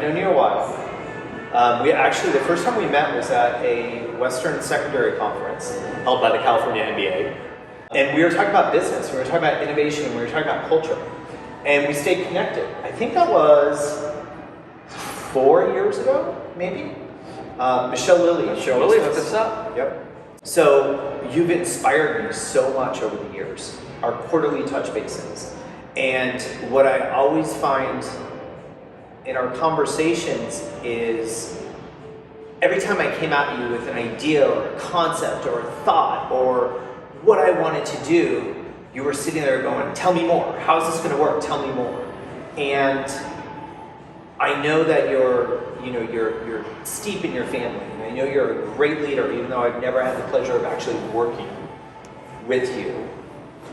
known you a while. We actually, the first time we met was at a Western Secondary Conference held by the California NBA. And we were talking about business, we were talking about innovation, we were talking about culture. And we stayed connected. I think that was 4 years ago, maybe? Michelle Lilly hooked us up. Yep. So you've inspired me so much over the years, our quarterly touch bases. And what I always find in our conversations is every time I came at you with an idea or a concept or a thought or what I wanted to do, you were sitting there going, tell me more. How's this going to work? Tell me more. And I know that you're steep in your family. And I know you're a great leader, even though I've never had the pleasure of actually working with you.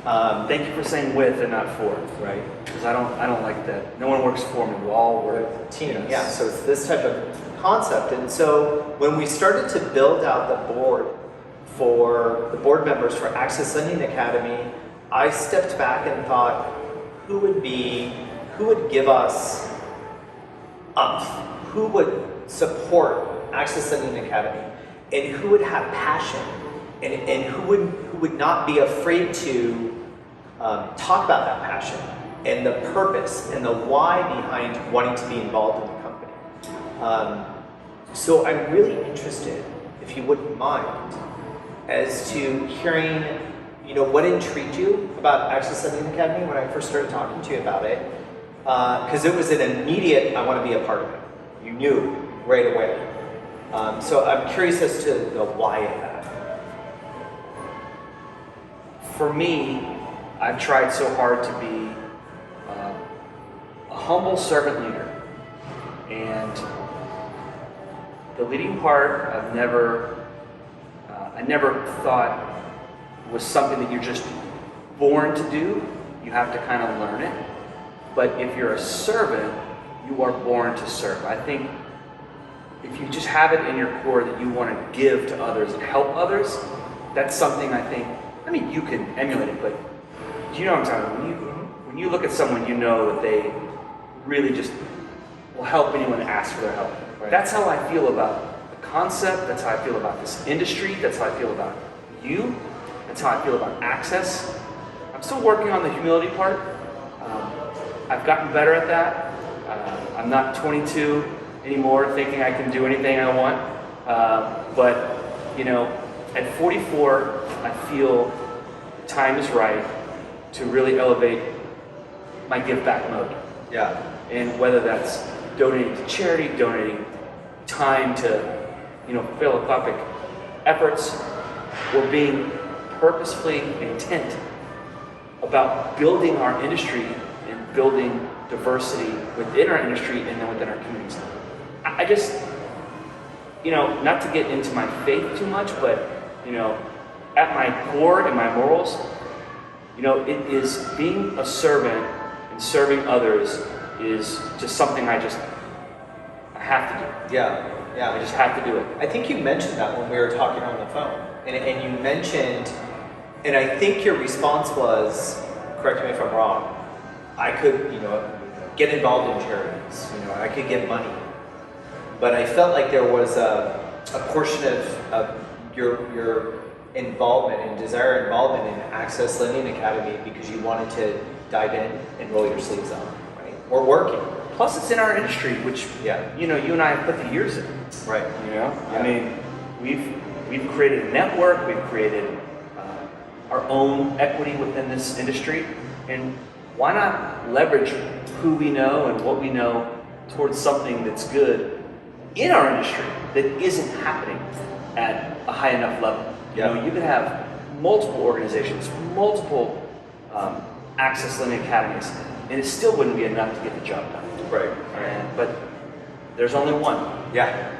Thank you for saying with and not for, right? Because I don't like that. No one works for me. We all work team. Yeah. So it's this type of concept. And so when we started to build out the board for the board members for Access Lending Academy, I stepped back and thought, who would give us who would support Access Lending Academy, and who would have passion, and who would not be afraid to talk about that passion and the purpose and the why behind wanting to be involved in the company. So I'm really interested, if you wouldn't mind, as to hearing, what intrigued you about Access Lending Academy when I first started talking to you about it, because it was an immediate, I want to be a part of it. You knew right away. So I'm curious as to the why of that. For me, I've tried so hard to be a humble servant leader. And the leading part I never thought was something that you're just born to do. You have to kind of learn it. But if you're a servant, you are born to serve. I think if you just have it in your core that you want to give to others and help others, that's something you can emulate it, but you know what I'm talking about. When you look at someone, you know that they really just will help anyone that asks for their help. Right. That's how I feel about the concept, that's how I feel about this industry, that's how I feel about you, that's how I feel about Access. I'm still working on the humility part. I've gotten better at that. I'm not 22 anymore thinking I can do anything I want. But at 44, I feel time is right to really elevate my give back mode. Yeah. And whether that's donating to charity, donating time to, philanthropic efforts, or being purposefully intent about building our industry and building diversity within our industry and then within our communities. I just, not to get into my faith too much, but, at my core and my morals, it is being a servant and serving others is just something I have to do. Yeah. I just have to do it. I think you mentioned that when we were talking on the phone. And you mentioned, and I think your response was, correct me if I'm wrong, I could, get involved in charities, I could give money. But I felt like there was a portion of your involvement and desire involvement in Access Lending Academy because you wanted to dive in and roll your sleeves up, right? Or working. Plus it's in our industry, which, you and I have put the years in. Right. Yeah. We've created a network, we've created our own equity within this industry, and why not leverage who we know and what we know towards something that's good in our industry that isn't happening at a high enough level. Yeah. You can have multiple organizations, multiple Access Lending Academies, and it still wouldn't be enough to get the job done. Right. But there's only one. Yeah.